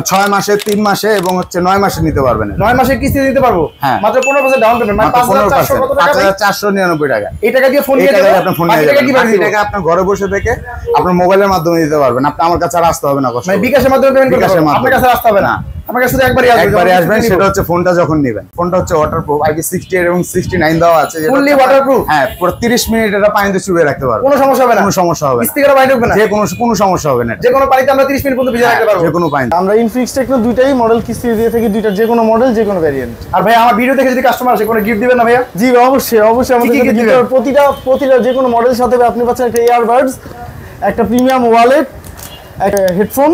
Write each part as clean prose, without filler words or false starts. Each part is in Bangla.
6 মাসে 3 মাসে এবং হচ্ছে 9 মাসে নিতে পারবেন। 9 মাসের কিস্তি দিতে পারবো মাত্র 15% ডাউন পেমেন্ট মানে 5400 কত টাকা? 5499 টাকা। এই টাকা দিয়ে ফোন নিয়ে যাবেন, আপনি ফোন নিয়ে যাবেন। বাকি টাকা আপনি ঘরে বসে থেকে আপনার মোবাইলের মাধ্যমে দিতে পারবেন। আপনি আমার কাছে আর আসতে হবে না কষ্ট। মানে বিকাশের মাধ্যমে পেমেন্ট করতে পারবেন, আপনার কাছে আসতে হবে না। আমার কাছে শুধু একবারই আসবেন, সেটা হচ্ছে ফোনটা যখন নেবেন। ফোনটা হচ্ছে ওয়াটারপ্রুফ, IP68 এবং 69 দেওয়া আছে। Fully waterproof. হ্যাঁ, পুরো 30 মিনিট এটা পানিতে চুবিয়ে রাখতে পারবেন। কোনো সমস্যা হবে না, কোনো সমস্যা হবে না। কিস্তি করে পানি ঢুকবে না, যে কোনো সমস্যা হবে না। যে কোনো পানিতে আমরা 30 মিনিট পর্যন্ত ভিজিয়ে রাখতে পারবো, যে কোনো পানি। আমরা ইনফিনিক্স টেকনো দুইটাই মডেল কিস্তি দিয়ে থাকি, দুইটা যে কোনো মডেল যে কোনো ভ্যারিয়েন্ট। আর ভাই আমার ভিডিও দেখে যদি কাস্টমার আসে কোনো গিফট দিবেন না ভাইয়া? জি অবশ্যই আমাদের প্রতিটা যে কোনো মডেল সাথে আপনি পাচ্ছেন একটা ইয়ারবাডস, একটা প্রিমিয়াম ওয়ালেট, একটা হেডফোন,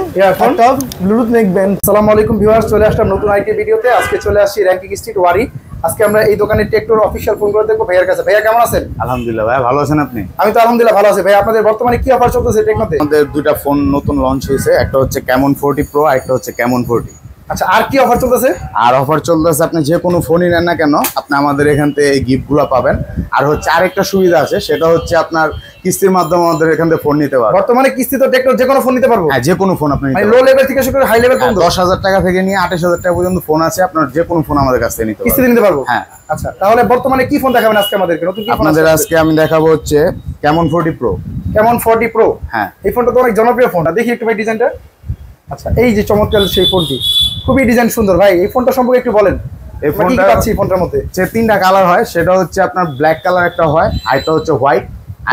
একটা ব্লুটুথ নেক ব্যান্ড। আসসালামু আলাইকুম ভিউয়ার্স, চলে আসলাম নতুন আইটি ভিডিওতে। আজকে চলে আসছি র‍্যাঙ্কিং স্ট্রিট ওয়ারি। আজকে আমরা এই দোকানের টেকটোর অফিশিয়াল ফোন করে দেখবো ভাইয়ার কাছে। ভাইয়া কেমন আছেন? আলহামদুলিল্লাহ ভাই, ভালো আছেন আপনি? আমি তো আলহামদুলিল্লাহ ভালো আছি। ভাই আপনাদের বর্তমানে কি অফার চলতেছে টেকনোতে? আমাদের দুটো ফোন নতুন লঞ্চ হয়েছে, একটা হচ্ছে ক্যামন 40 প্রো আর একটা হচ্ছে ক্যামন 40। আচ্ছা, আর কি অফার চলতেছে? আর অফার চলতেছে, আপনি যে কোনো ফোনই নেন না কেন আপনি আমাদের এখান থেকে এই গিফটগুলো পাবেন। আর হচ্ছে আরেকটা সুবিধা আছে, সেটা হচ্ছে আপনার কিস্তির মাধ্যমে আমাদের এখান থেকে ফোন নিতে পারবেন। বর্তমানে কিস্তি তো টেকনো যে কোনো ফোন নিতে পারবো? হ্যাঁ, যে কোনো ফোন আপনি মানে লো লেভেল থেকে শুরু করে হাই লেভেল পর্যন্ত 10,000 টাকা থেকে নিয়ে 28,000 টাকা পর্যন্ত ফোন আছে। আপনার যে কোনো ফোন আমাদের কাছ থেকে নিতে কিস্তি পারবেন, নিতে পারবো। হ্যাঁ। আচ্ছা, তাহলে বর্তমানে কি ফোন দেখাবেন আজকে আমাদেরকে? নতুন কি ফোন আপনাদের আজকে আমি দেখাবো হচ্ছে ক্যামন 40 প্রো। ক্যামন 40 প্রো, হ্যাঁ। এই ফোনটা তো অনেক জনপ্রিয় ফোন। দেখি একটু ভাই ডিজাইনটা। আচ্ছা, এই যে চমৎকার সেই ফোনটি, খুবই ডিজাইন সুন্দর। ভাই এই ফোনটা সম্পর্কে একটু বলেন। এই ফোনটা পাচ্ছি ফোনটার মধ্যে যে 3টা কালার হয়, সেটা হচ্ছে আপনার ব্ল্যাক কালার একটা হয়, আরেকটা হচ্ছে হোয়াইট।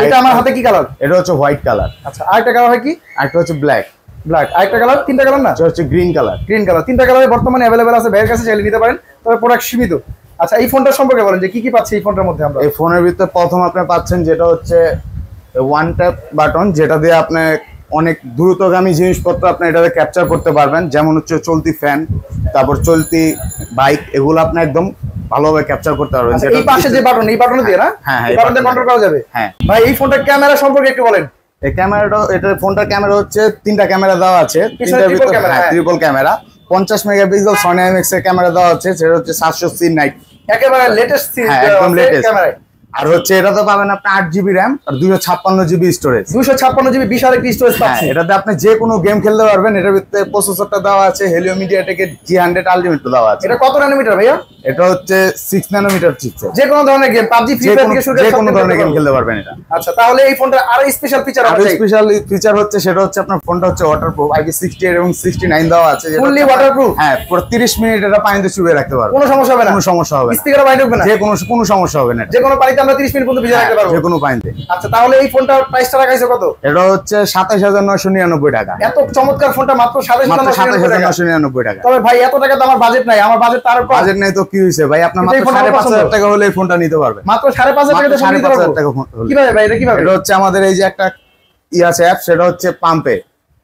এটা আমার হাতে কি কালার? এটা হচ্ছে হোয়াইট কালার। আচ্ছা, আরেকটা কালার হয় কি? আরেকটা হচ্ছে ব্ল্যাক। আরেকটা কালার, তিনটা কালার না? এটা হচ্ছে গ্রিন কালার। Green colour. তিনটা কালারে বর্তমানে অ্যাভেলেবেল আছে, ভাইয়ের কাছে চাইলে নিতে পারেন, তবে প্রোডাক্ট সীমিত। আচ্ছা, এই ফোনটার সম্পর্কে বলেন যে কি কি পাচ্ছি এই ফোনটার মধ্যে আমরা? এই ফোনের ভিতরে প্রথম আপনি পাচ্ছেন যেটা হচ্ছে ওয়ান ট্যাপ বাটন, যেটা দিয়ে আপনি অনেক দ্রুতগামী জিনিসপত্র আপনি এটাতে ক্যাপচার করতে পারবেন। যেমন হচ্ছে চলতি ফ্যান, তারপর চলতি বাইক, এগুলো আপনি একদম ভালোভাবে ক্যাপচার করতে পারবেন। এই পাশে যে বাটন, এই বাটন দিয়ে না? হ্যাঁ, এই বাটন দিয়ে কন্ট্রোল করা যাবে। হ্যাঁ ভাই এই ফোনটার ক্যামেরা সম্পর্কে একটু বলেন। এই ক্যামেরাটা, এটা ফোনটার ক্যামেরা হচ্ছে 3টা ক্যামেরা দেওয়া আছে। Triple camera 50 megapixel Sony IMX এর ক্যামেরা দেওয়া আছে। সেটা হচ্ছে 700C নাইট, একেবারে লেটেস্ট একদম লেটেস্ট ক্যামেরা। আর হচ্ছে এটাতে পাবেন আপনি 8GB RAM আর 256GB স্টোরেজ। 256GB বিশাল একটি স্টোরেজ পাচ্ছেন। এটাতে আপনি যে কোনো গেম খেলতে পারবেন। এটার ভিতরে প্রসেসরটা দেওয়া আছে হেলিও মিডিয়াটেকের G100 আলটিমেট দেওয়া আছে। এটা কত ন্যানোমিটার ভাইয়া? এটা হচ্ছে 6 ন্যানোমিটার চিপসেট। যে কোনো ধরনের গেম, PUBG, ফ্রি ফায়ার থেকে শুরু করে যে কোনো ধরনের গেম খেলতে পারবেন এটা। আচ্ছা, তাহলে এই ফোনটার আরো স্পেশাল ফিচার আছে? স্পেশাল ফিচার হচ্ছে, সেটা হচ্ছে আপনার ফোনটা হচ্ছে ওয়াটারপ্রুফ, IP68 এবং 69 দেওয়া আছে। Fully waterproof. হ্যাঁ, পুরো 30 মিনিট এটা পানিতে চুবিয়ে রাখতে পারবেন। কোনো সমস্যা হবে না, কোনো সমস্যা হবে না। কিস্তি করে পানি ঢুকবে না, যে কোনো সমস্যা হবে না। যে কোনো পানিতে আমরা 30 মিনিট পর্যন্ত ভিজিয়ে রাখতে পারবো, যে কোনো পানিতে। আচ্ছা, তাহলে এই ফোনটার প্রাইসটা রাখাইছো কত? এটা হচ্ছে 27,999 টাকা। এত চমৎকার ফোনটা মাত্র 27,999 টাকা। তবে ভাই এত টাকা তো আমার বাজেট নাই, আমার বাজেট তার কম। বাজেট নাই তো কি হইছে ভাই, আপনার মাত্র 5,500 টাকা হলে এই ফোনটা নিতে পারবেন। মাত্র 5,500 টাকা দিয়ে ফোন নিতে পারবো? কিভাবে ভাই, এটা কিভাবে? এটা হচ্ছে আমাদের এই যে একটা আছে অ্যাপ, সেটা হচ্ছে পাম্পে।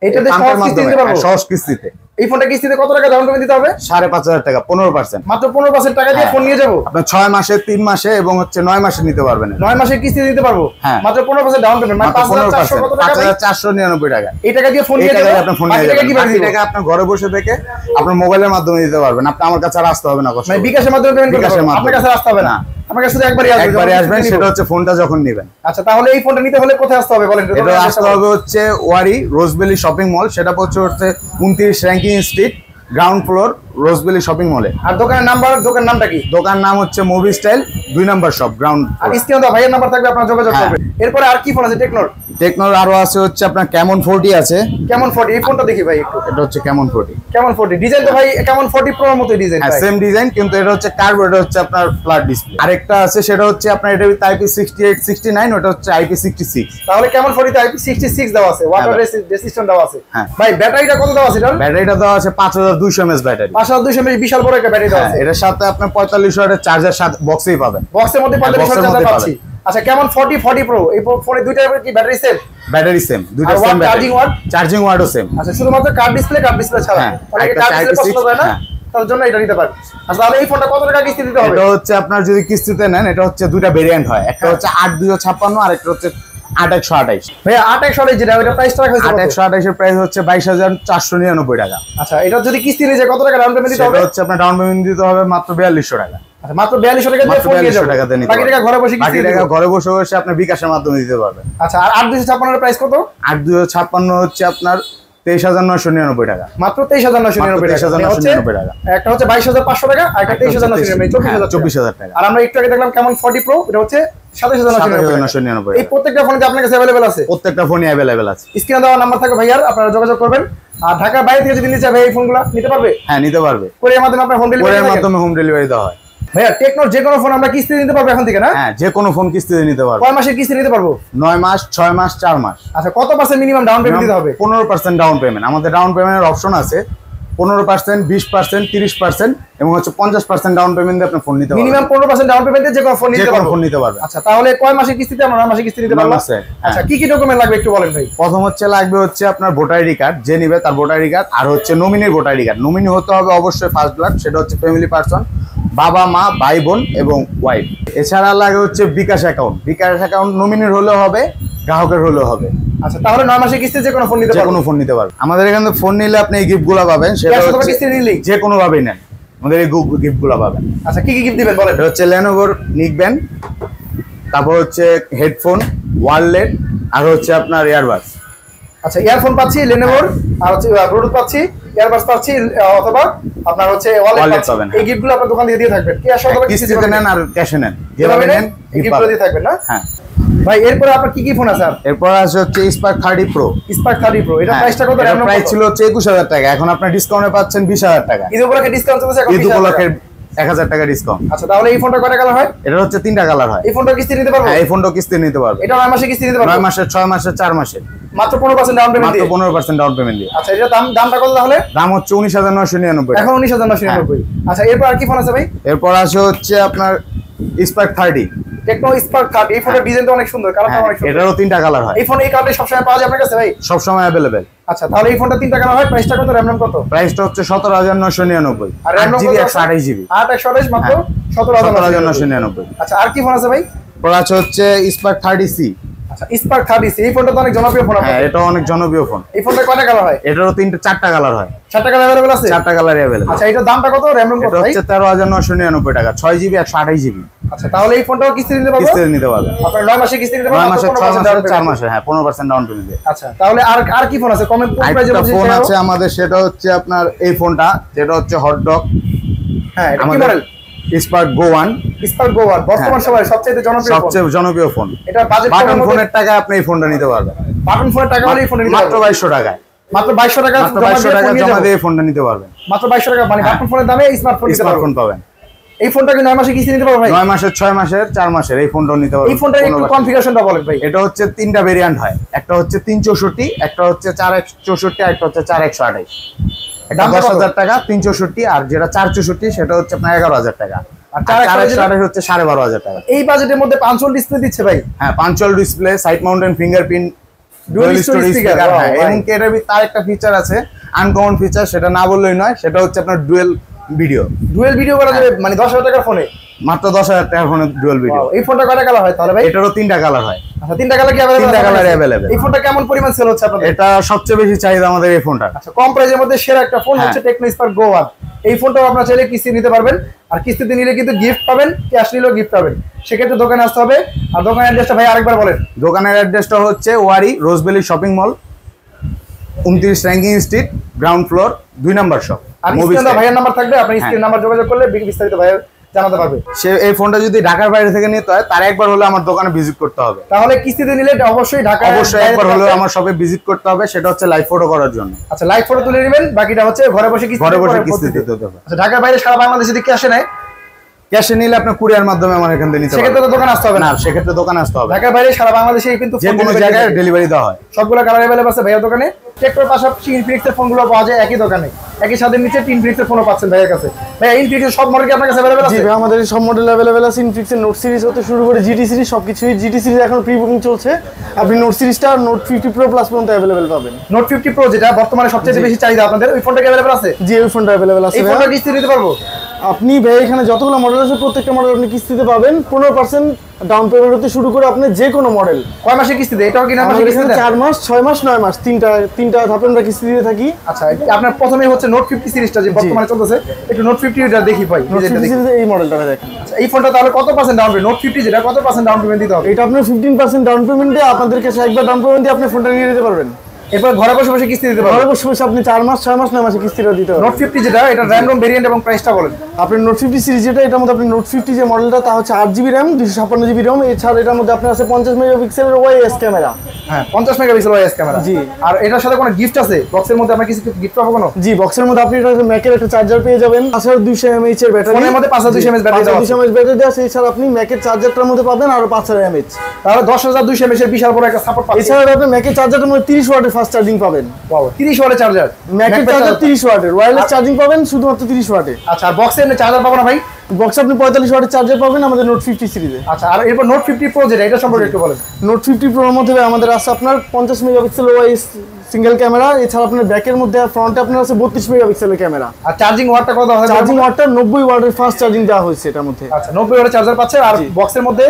এটাতে সহজ কিস্তি দিতে পারবো? সহজ কিস্তিতে। এই ফোনটা কিস্তিতে কত টাকা ডাউন পেমেন্ট দিতে হবে? 5,500 টাকা, 15%। মাত্র 15% টাকা দিয়ে ফোন নিয়ে যাবো। আপনি 6 মাসে 3 মাসে এবং হচ্ছে 9 মাসে নিতে পারবেন। 9 মাসের কিস্তি দিতে পারবো মাত্র 15% ডাউন পেমেন্ট, মানে 5,400 কত টাকা? 5,499 টাকা। এই টাকা দিয়ে ফোন নিয়ে যাবো, আপনি ফোন নিয়ে যাবেন। বাকি টাকা আপনি ঘরে বসে থেকে আপনার মোবাইলের মাধ্যমে দিতে পারবেন। আপনি আমার কাছে আর আসতে হবে না কষ্ট। মানে বিকাশের মাধ্যমে পেমেন্ট করতে হবে, আপনার কাছে আসতে হবে না, আমার কাছে শুধু একবারই আসবেন। সেটা হচ্ছে ফোনটা যখন নেবেন। আচ্ছা, তাহলে এই ফোনটা নিতে হলে কোথায় আসতে হবে বলেন? এটা আসতে হবে হচ্ছে ওয়ারি রোজবেলি শপিং মল, সেটা হচ্ছে 29 Rankin street, ground floor, Rose Valley shopping মলে। আর দোকানের নামটা কি? দোকান নাম হচ্ছে movie style, 2 number shop, ground. আর স্ক্রিনে তো ভাইয়ের নাম্বার থাকবে, আপনারা যোগাযোগ করবেন। এরপরে আর কি ফোন আছে টেকনোর? টেকনোর আরো আছে হচ্ছে আপনার ক্যামন 40 আছে। ক্যামন 40, এই ফোনটা দেখি ভাই একটু। এটা হচ্ছে ক্যামন 40। ক্যামন 40 ডিজাইন তো ভাই ক্যামন 40 প্রো এর মতো ডিজাইন। হ্যাঁ, সেম ডিজাইন, কিন্তু এটা হচ্ছে কার্ভ, এটা হচ্ছে আপনার ফ্ল্যাট ডিসপ্লে। আরেকটা আছে, সেটা হচ্ছে আপনার এটা IP68 69, ওটা হচ্ছে IP66। তাহলে ক্যামন 40 তে IP66 দেওয়া আছে, ওয়াটার রেসিস্ট্যান্ট দেওয়া আছে। হ্যাঁ ভাই ব্যাটারিটা কত দেওয়া আছে? এটা ব্যাটারিটা দেওয়া আছে 5,200 mAh ব্যাটারি। 5,200 mAh বিশাল বড় একটা ব্যাটারি দেওয়া আছে। এটার সাথে আপনি 45 ওয়াটের চার্জার সাথে বক্সেই পাবেন। বক্সের মধ্যে 45 ওয়াট চার্জার পাচ্ছি। আচ্ছা, ক্যামন 40 প্রো এই ফোনে দুইটা কি ব্যাটারি সেম? ব্যাটারি সেম, দুইটা সেম ব্যাটারি। চার্জিং ওয়াটও সেম। আচ্ছা, শুধুমাত্র কার্ড ডিসপ্লে ছাড়া অনেকে কার্ড ডিসপ্লে পছন্দ করে না, তার জন্য এটা নিতে পারেন। আচ্ছা, তাহলে এই ফোনটা কত টাকা কিস্তি দিতে হবে? এটা হচ্ছে আপনার যদি কিস্তিতে নেন, এটা হচ্ছে দুইটা ভেরিয়েন্ট হয়, একটা হচ্ছে 8,256 আর একটা হচ্ছে 8,128। ভাই 8,128 যেটা, ওটা প্রাইসটা রাখা হয়েছে 8,128 এর প্রাইস হচ্ছে 22,499 টাকা। আচ্ছা, এটা যদি কিস্তি নিয়ে যায় কত টাকা ডাউন পেমেন্ট দিতে হবে? এটা হচ্ছে আপনার ডাউন পেমেন্ট দিতে হবে মাত্র 4,200 টাকা। আচ্ছা, মাত্র 4,200 টাকা দিয়ে ফোন নিয়ে যাবেন। বাকি টাকা ঘরে বসে কিস্তি বাকি টাকা ঘরে বসে বসে আপনি বিকাশের মাধ্যমে দিতে পারবেন। আচ্ছা, আর 8,256 এর প্রাইস কত? 8,256 হচ্ছে আপনার 23,999 টাকা। মাত্র 23,999 টাকা। 23,999 টাকা। একটা হচ্ছে 22,500 টাকা, আর একটা 23,999, 24,000 টাকা। আর আমরা একটু আগে দেখলাম কেমন 40 প্রো, এটা হচ্ছে 27,999 টাকা। এই প্রত্যেকটা ফোন কি আপনার কাছে अवेलेबल আছে? প্রত্যেকটা ফোনই अवेलेबल আছে। স্ক্রিনে দেওয়া নাম্বার থাকবে ভাইয়ার, আপনারা যোগাযোগ করবেন। আর ঢাকার বাইরে থেকে যদি নিতে চায় ভাই এই ফোনগুলো নিতে পারবে? হ্যাঁ, নিতে পারবে। কোরিয়ার মাধ্যমে আপনার হোম ডেলিভারি? কোরিয়ার মাধ্যমে হোম ডেলিভারি দেওয়া হয়। ভাইয়া টেকনোর যে কোনো ফোন আমরা কিস্তিতে নিতে পারবো এখন থেকে না? হ্যাঁ, যে কোনো ফোন কিস্তিতে নিতে পারবে। কয় মাসের কিস্তি নিতে পারবো? 9 মাস, 6 মাস, 4 মাস। আচ্ছা, কত পার্সেন্ট মিনিমাম ডাউন পেমেন্ট দিতে হবে? 15% ডাউন পেমেন্ট। আমাদের ডাউন পেমেন্টের অপশন আছে 15%, 20%, 30% এবং হচ্ছে 50% ডাউন পেমেন্ট দিয়ে আপনি ফোন নিতে পারবেন। মিনিমাম 15% ডাউন পেমেন্টে যে কোনো ফোন যে নিতে কোনো পারবো? ফোন নিতে পারবে। আচ্ছা, তাহলে কয় মাসের কিস্তিতে আমরা 9 মাসের কিস্তি নিতে পারবো? 9 মাসে, হ্যাঁ। আচ্ছা, কি কি ডকুমেন্ট লাগবে একটু বলেন ভাই। প্রথম হচ্ছে লাগবে হচ্ছে আপনার ভোটার আইডি কার্ড, যে নিবে তার ভোটার আইডি কার্ড, আর হচ্ছে নমিনির ভোটার আইডি কার্ড। নমিনি হতে হবে অবশ্যই ফার্স্ট ব্লাড, সেটা হচ্ছে ফ্যামিলি পারসন, বাবা মা ভাই বোন এবং ওয়াইফ। এছাড়া লাগে হচ্ছে বিকাশ অ্যাকাউন্ট। বিকাশ অ্যাকাউন্ট নমিনির হলেও হবে, গ্রাহকের হলেও হবে। আচ্ছা, তাহলে 9 মাসের কিস্তি যে কোনো ফোন নিতে যে পারবো? কোনো ফোন নিতে পারবে। আমাদের এখানে ফোন নিলে আপনি এই গিফটগুলো পাবেন, সেটা ক্যাশ অথবা হচ্ছে কিস্তি নিলেই? যে কোনো ভাবেই নেন, আমাদের এই গিফটগুলো পাবেন। আচ্ছা, কি কি গিফট দিবেন বলেন। এটা হচ্ছে লেনোভোর নিকব্যান্ড, তারপর হচ্ছে হেডফোন, ওয়ালেট, আর হচ্ছে আপনার ইয়ারবাডস। আচ্ছা, ইয়ারফোন পাচ্ছি লেনোভোর, আর হচ্ছে ব্লুটুথ পাচ্ছি, ইয়ারবাডস পাচ্ছি, অথবা আপনার হচ্ছে ওয়ালেট পাচ্ছি। পাবেন। এই গিফটগুলো আপনার দোকান থেকে দিয়ে থাকবেন। ক্যাশ অথবা কিস্তিতে নেন আর ক্যাশে নেন, যেভাবে নেন গিফটগুলো দিয়ে থাকবেন না? হ্যাঁ ভাই, এরপরে আপনার কি কি ফোন আছে? আর এরপর আছে হচ্ছে স্পার্ক 30 প্রো। স্পার্ক 30 প্রো, এটা প্রাইসটা কত? প্রাইস ছিল হচ্ছে 21,000 টাকা, এখন আপনি ডিসকাউন্টে পাচ্ছেন 20,000 টাকা। ঈদ উপলক্ষে ডিসকাউন্ট চলছে এখন? ঈদ উপলক্ষে 1,000 টাকা ডিসকাউন্ট। আচ্ছা, তাহলে এই ফোনটা কয়টা কালার হয়? এটা হচ্ছে 3টা কালার হয়। এই ফোনটা কিস্তি নিতে পারবো? হ্যাঁ, এই ফোনটাও কিস্তি নিতে পারবে। এটা 9 মাসে কিস্তি নিতে পারবো? 9 মাসের, 6 মাসের, 4 মাসের, মাত্র 15% ডাউন পেমেন্ট মাত্র দিয়ে? 15% ডাউন পেমেন্ট দিয়ে। আচ্ছা, এটা দামটা কত তাহলে? দাম হচ্ছে 19,999 টাকা। এখন 19,999। আচ্ছা, এরপর আর কি ফোন আছে ভাই? এরপর আছে হচ্ছে আপনার স্পার্ক 30। Tecno Spark 30। এই ফোনের ডিজাইনটা অনেক সুন্দর, কালারটা অনেক সুন্দর। এটারও 3টা কালার হয়। এই ফোন এই কালারটা সবসময় পাওয়া যায় আপনার কাছে ভাই? সব সময় अवेलेबल। আচ্ছা, তাহলে এই ফোনটা 3টা কালার হয়, প্রাইসটা কত, র‍্যাম কত? প্রাইসটা হচ্ছে 17,999। আর র‍্যাম কত? 8GB 128GB। 8/128 মাত্র 17,999। আচ্ছা, আর কি ফোন আছে ভাই? পর আছে হচ্ছে স্পার্ক 30C। আচ্ছা, স্পার্ক 30C, এই ফোনটা তো অনেক জনপ্রিয় ফোন। হ্যাঁ, এটা অনেক জনপ্রিয় ফোন। এই ফোনটা কয়টা কালার হয়? এটারও 4টা কালার হয়। 4টা কালার अवेलेबल আছে? 4টা কালারই अवेलेबल। আচ্ছা, এটার দামটা কত, র‍্যাম কত এটা ভাই? হচ্ছে 13,999 টাকা, 6GB 128GB। আচ্ছা, তাহলে এই ফোনটাও কিস্তি নিতে পারবো? কিস্তিতে নিতে পারবে। আপনার 9 মাসে কিস্তি নিতে পারবো? 9 মাসে, 6 মাসে, 4 মাসে, হ্যাঁ 15% ডাউন পেমেন্ট দিয়ে। আচ্ছা, তাহলে আর কি ফোন আছে? কমেন্ট প্রাইসে একটা ফোন আছে আমাদের, সেটা হচ্ছে আপনার এই ফোনটা, যেটা হচ্ছে হটডগ। হ্যাঁ, এটা কি আমাদের মডেল? স্পার্ক গো 1। স্পার্ক গো 1 বর্তমান সময়ে সবচেয়ে জনপ্রিয় ফোন। সবচেয়ে জনপ্রিয় ফোন। এটা বাজেট বাটন ফোনের টাকায় আপনি এই ফোনটা নিতে পারবেন। বাটন ফোনের টাকা হলে এই ফোন নিতে মাত্র পারবেন? 2200 টাকায়। মাত্র 2200 টাকা মাত্র 2200 টাকা জমা দিয়ে এই ফোনটা নিতে পারবেন। মাত্র 2200 টাকা, মানে বাটন ফোনের দামে স্মার্টফোন নিতে পারবেন। স্মার্টফোন পাবেন। এই ফোনটা কি 9 মাসে কিস্তি নিতে পারবো ভাই? 9 মাসের, 6 মাসের, 4 মাসের এই ফোনটাও নিতে পারবেন। এই ফোনটার একটু কনফিগারেশনটা বলেন ভাই। এটা হচ্ছে 3টা ভেরিয়েন্ট হয়। একটা হচ্ছে 364, একটা হচ্ছে 464, আর একটা হচ্ছে 4128। এটা 10,000 টাকা 364, আর যেটা 464 সেটা হচ্ছে আপনার 11,000 টাকা। আর 4128 হচ্ছে 12,500 টাকা। এই বাজেটের মধ্যে পাঁচল ডিসপ্লে দিচ্ছে ভাই? হ্যাঁ, punctual display, side mountain fingerprint, dual story speaker. এবং এটার তার একটা ফিচার আছে, আনকমন ফিচার, সেটা না বললেই নয়, সেটা হচ্ছে আপনার ডুয়েল ভিডিও করা যাবে, মানে 10,000 টাকার ফোনে? মাত্র 10,000 টাকার ফোনে ডুয়েল ভিডিও। এই ফোনটা কয়টা কালার হয় তাহলে ভাই? এটারও 3টা কালার হয়। আচ্ছা, 3টা কালার কি अवेलेबल? 3টা কালারই अवेलेबल। এই ফোনটা কেমন পরিমাণ সেল হচ্ছে আপনাদের? এটা সবচেয়ে বেশি চাহিদা আমাদের এই ফোনটা। আচ্ছা, কম প্রাইসের মধ্যে সেরা একটা ফোন হচ্ছে টেকনো স্পার্ক গো 1। এই ফোনটাও আপনারা চাইলে কিস্তি নিতে পারবেন, আর কিস্তিতে নিলে কিন্তু গিফট পাবেন, ক্যাশ নিলেও গিফট পাবেন। সেক্ষেত্রে দোকানে আসতে হবে। আর দোকানের অ্যাড্রেসটা ভাই আরেকবার বলেন। দোকানের অ্যাড্রেসটা হচ্ছে Wari Rose Valley shopping mall, 29 Rankin street, ground floor, 2 number shop. আর স্ক্রিনে ভাইয়ের নাম্বার থাকবে, আপনি স্ক্রিন নাম্বার যোগাযোগ করলে বিস্তারিত ভাইয়ের জানাতে পারবে। সে এই ফোনটা যদি ঢাকার বাইরে থেকে নিতে হয়, তার একবার হলে আমার দোকানে ভিজিট করতে হবে। তাহলে কিস্তিতে নিলে অবশ্যই একবার হলে আমার শপে ভিজিট করতে হবে, সেটা হচ্ছে লাইভ ফটো করার জন্য। আচ্ছা, লাইভ ফটো তুলে নেবেন, বাকিটা হচ্ছে ঘরে বসে কিস্তি দিতে হবে। আচ্ছা, ঢাকার বাইরে সারা বাংলাদেশে যদি ক্যাশে নেয়, ক্যাশে নিলে আপনি কুরিয়ার মাধ্যমে আমার এখান থেকে নিতে পারবেন। সেক্ষেত্রে তো দোকান আসতে হবে না? সেক্ষেত্রে দোকানে আসতে হবে। ঢাকার বাইরে সারা বাংলাদেশে কিন্তু যে কোনো জায়গায় ডেলিভারি দেওয়া হয়। সবগুলো কালার अवेलेबल আছে ভাইয়ের দোকানে। টেকটোর পাশাপাশি ইনফিনিক্সের ফোনগুলো পাওয়া যায় একই দোকানে, একই সাথে নিচে ইনফিনিক্সের ফোনও পাচ্ছেন ভাইয়ের কাছে। ভাই, ইনফিনিক্সের সব মডেল কি আপনার কাছে अवेलेबल আছে? জি ভাই, আমাদের সব মডেল अवेलेबल আছে। ইনফিনিক্সের নোট সিরিজ হতে শুরু করে জিটি সিরিজ সবকিছুই। জিটি সিরিজ এখন প্রি বুকিং চলছে। আপনি নোট সিরিজটা নোট 50 প্রো প্লাস পর্যন্ত अवेलेबल পাবেন। নোট 50 প্রো যেটা বর্তমানে সবচেয়ে বেশি চাহিদা আপনাদের, ওই ফোনটা কি अवेलेबल আছে? জি, ওই ফোনটা अवेलेबल আছে। এই ফোনটা কিস্তি দিতে পারবো? আপনি ভাই এখানে যতগুলো মডেল আছে প্রত্যেকটা মডেল আপনি কিস্তিতে পাবেন। 15% ডাউন পেমেন্ট হতে শুরু করে আপনি যে কোনো মডেল। কয় মাসে কিস্তি দেয়? এটাও কি 9 মাসে কিস্তি দেয়? 4 মাস, 6 মাস, 9 মাস, তিনটা ধাপে আমরা কিস্তি দিয়ে থাকি। আচ্ছা, আপনার প্রথমে হচ্ছে নোট 50 সিরিজটা যে বর্তমানে চলতেছে, একটু নোট 50 এটা দেখি ভাই। নোট 50 সিরিজে এই মডেলটা দেখেন। আচ্ছা, এই ফোনটা তাহলে কত পার্সেন্ট ডাউন পেমেন্ট? নোট 50 যেটা কত পার্সেন্ট ডাউন পেমেন্ট দিতে হবে? এটা আপনি 15% ডাউন পেমেন্টে আপনাদের কাছে একবার ডাউন পেমেন্ট দিয়ে আপনি ফোনটা নিয়ে নিতে পারবেন। এরপর ঘরে বসে বসে কিস্তি দিতে পারবেন। ঘরে বসে বসে আপনি 4 মাস 6 মাস 9 মাসে কিস্তিটা দিতে পারবেন। নোট 50 যেটা, এটা র‍্যাম রম ভেরিয়েন্ট এবং প্রাইসটা বলেন। আপনি নোট 50 সিরিজ যেটা, এটার মধ্যে আপনি নোট 50 যে মডেলটা তা হচ্ছে 8GB RAM 256GB ROM। এছাড়া এটার মধ্যে আপনার আছে 50 মেগাপিক্সেলের OIS ক্যামেরা। হ্যাঁ 50 মেগাপিক্সেল OIS ক্যামেরা। জি। আর এটার সাথে কোনো গিফট আছে? বক্সের মধ্যে আমরা কিছু গিফট পাবো কোনো? জি, বক্সের মধ্যে আপনি এটা ম্যাকের একটা চার্জার পেয়ে যাবেন, 5200 mAh এর ব্যাটারি। ফোনের মধ্যে 5200 mAh ব্যাটারি দেওয়া আছে। 5200 mAh ব্যাটারি দেওয়া আছে। এছাড়া আপনি ম্যাকের চার্জারটার মধ্যে পাবেন আরো 5000 mAh। তাহলে 10200 mAh এর বিশাল বড় একটা সাপোর্ট পাচ্ছেন। এছাড়া আপনি ম্যাকের চার্জারটার মধ্যে 30 ওয়াটের ফাস্ট চার্জিং পাবেন। ওয়াও, 30 ওয়াটের চার্জার। ম্যাকের চার্জার 30 ওয়াটের, ওয়্যারলেস চার্জিং পাবেন শুধুমাত্র 30 ওয়াটে। আচ্ছা, আর বক্সে এমনি চার্জার পাবো না ভাই? বক্সে আপনি 45 ওয়াটের চার্জার পাবেন আমাদের নোট 50 সিরিজে। আচ্ছা, আর এরপর নোট 50 প্রো যেটা, এটা সম্পর্কে একটু বলেন। নোট 50 প্রোর মধ্যে আমাদের আছে আপনার 50 মেগাপিক্সেল OIS সিঙ্গেল ক্যামেরা। এছাড়া আপনার ব্যাকের মধ্যে আর ফ্রন্টে আপনার আছে 32 মেগাপিক্সেলের ক্যামেরা। আর চার্জিং ওয়াটটা কত হবে? চার্জিং ওয়াটটা 90 ওয়াটের ফাস্ট চার্জিং দেওয়া হয়েছে এটার মধ্যে। আচ্ছা, 90 ওয়াটের চার্জার পাচ্ছে। আর বক্সের মধ্যে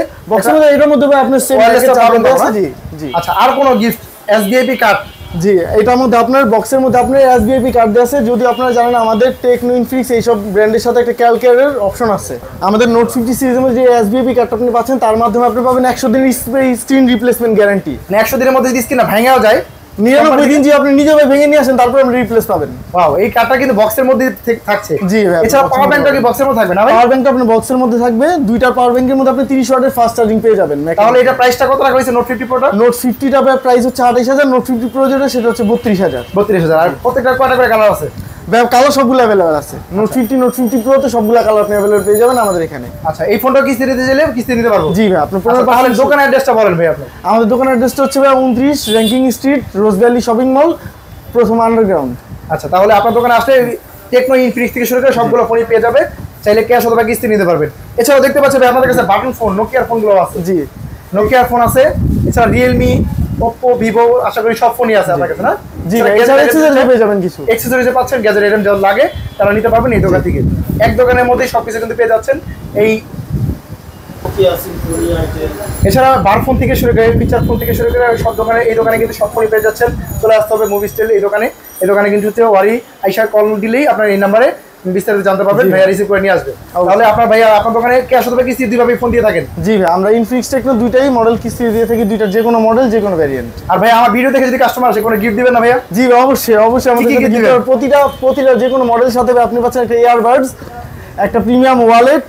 এটার মধ্যে আপনার সেম চার্জার আছে। জি জি। আচ্ছা, আর কোনো গিফট? SBIP card. জি, এটার মধ্যে আপনার বক্সের মধ্যে আপনার SBIP কার্ড দেওয়া আছে। যদি আপনারা জানেন আমাদের টেকনো ইনফিনিক্স এইসব ব্র্যান্ডের সাথে একটা ক্যালকুলেটর অপশন আছে। আমাদের নোট 50 সিরিজের মধ্যে যে SBIP কার্ডটা আপনি পাচ্ছেন তার মাধ্যমে আপনি পাবেন 100 দিনের স্ক্রিন রিপ্লেসমেন্ট গ্যারান্টি। মানে 100 দিনের মধ্যে যদি স্ক্রিন ভেঙেও যায়, 99 দিন যে আপনি নিজেভাবে ভেঙে নিয়ে আসেন তারপর আপনি রিপ্লেস পাবেন। ওয়াও, এই কার্ডটা কিন্তু বক্সের মধ্যে থাকছে। জি ভাই। এছাড়া পাওয়ার ব্যাংকটা কি বক্সের মধ্যে থাকবে না ভাই? পাওয়ার ব্যাংকটা আপনার বক্সের মধ্যে থাকবে। দুইটা পাওয়ার ব্যাংকের মধ্যে আপনি 30 ওয়াটের ফাস্ট চার্জিং পেয়ে যাবেন। তাহলে এটা প্রাইসটা কত রাখা হয়েছে নোট 50 প্রোটা? নোট 50টা প্রাইস হচ্ছে 28000, নোট 50 প্রো যেটা সেটা হচ্ছে 32000। 32000। আর প্রত্যেকটা কয়টা করে কালার আছে? কালার সবগুলো अवेलेबल আছে। নোট 50 নোট 50 প্রো তে সবগুলো কালার আপনি अवेलेबल পেয়ে যাবেন আমাদের এখানে। আচ্ছা, এই ফোনটা কিস্তি দিতে চাইলে কিস্তি নিতে পারবো? জি ভাই। আপনি তাহলে দোকানের অ্যাড্রেসটা বলেন ভাই আপনি। আমাদের দোকানের অ্যাড্রেসটা হচ্ছে ভাই 29 র‍্যাঙ্কিং স্ট্রিট, রোজ ভ্যালি শপিং মল, প্রথম আন্ডারগ্রাউন্ড। আচ্ছা, তাহলে আপনার দোকানে আসলে টেকনো ইনফিনিক্স থেকে শুরু করে সবগুলো ফোনই পেয়ে যাবে। চাইলে ক্যাশ অথবা কিস্তি নিতে পারবেন। এছাড়াও দেখতে পাচ্ছেন ভাই আমাদের কাছে বাটন ফোন, নোকিয়ার ফোনগুলো আছে। জি, নোকিয়ার ফোন আছে। এছাড়া রিয়েলমি, ওপ্পো, ভিভো, আশা করি সব ফোনই আছে আপনার কাছে না? জি ভাই। এছাড়া পেয়ে যাবেন কিছু অ্যাকসেসরিজ পাচ্ছেন, গ্যাজেট আইটেম যা লাগে তারা নিতে পারবেন এই দোকান থেকে। এক দোকানের মধ্যেই সবকিছু কিন্তু পেয়ে যাচ্ছেন। এই এছাড়া বার ফোন থেকে শুরু করে ফিচার ফোন থেকে শুরু করে সব দোকানে, এই দোকানে কিন্তু সব ফোনই পেয়ে যাচ্ছেন। চলে আসতে হবে মুভি স্টাইল এই দোকানে। এই দোকানে কিন্তু হচ্ছে ওয়ারি আইসা কল দিলেই আপনার এই নাম্বারে বিস্তারিত জানতে পারবেন, ভাইয়া রিসিভ করে নিয়ে আসবে। তাহলে আপনার ভাইয়া আপনার দোকানে ক্যাশ অথবা কিস্তি দুইভাবে ফোন দিয়ে থাকেন? জি ভাই। আমরা ইনফিনিক্স টেকনো দুইটাই মডেল কিস্তি দিয়ে থাকি, দুইটার যে কোনো মডেল যে কোনো ভ্যারিয়েন্ট। আর ভাই আমার ভিডিও দেখে যদি কাস্টমার আসে কোনো গিফট দিবেন না ভাইয়া? জি ভাই, অবশ্যই অবশ্যই। আমাদের প্রতিটা যে কোনো মডেলের সাথে আপনি পাচ্ছেন একটা ইয়ারবাডস, একটা প্রিমিয়াম ওয়ালেট,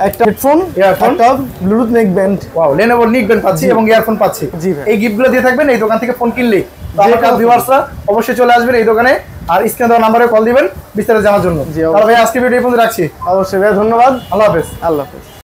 একটা হেডফোন, একটা Bluetooth neck band. Wow, Lenovo neck band পাচ্ছি এবং ইয়ারফোন পাচ্ছি। জি ভাই। এই গিফটগুলো দিয়ে থাকবেন এই দোকান থেকে ফোন কিনলে। তো আপনারা ভিউয়ার্সরা অবশ্যই চলে আসবেন এই দোকানে, আর স্ক্রিনে দেওয়া নম্বরে কল দিবেন বিস্তারিত জানার জন্য। তাহলে ভাই আজকে ভিডিও এই পর্যন্ত রাখছি। অবশ্যই ভাই, ধন্যবাদ। আল্লাহ হাফেজ। আল্লাহ হাফেজ।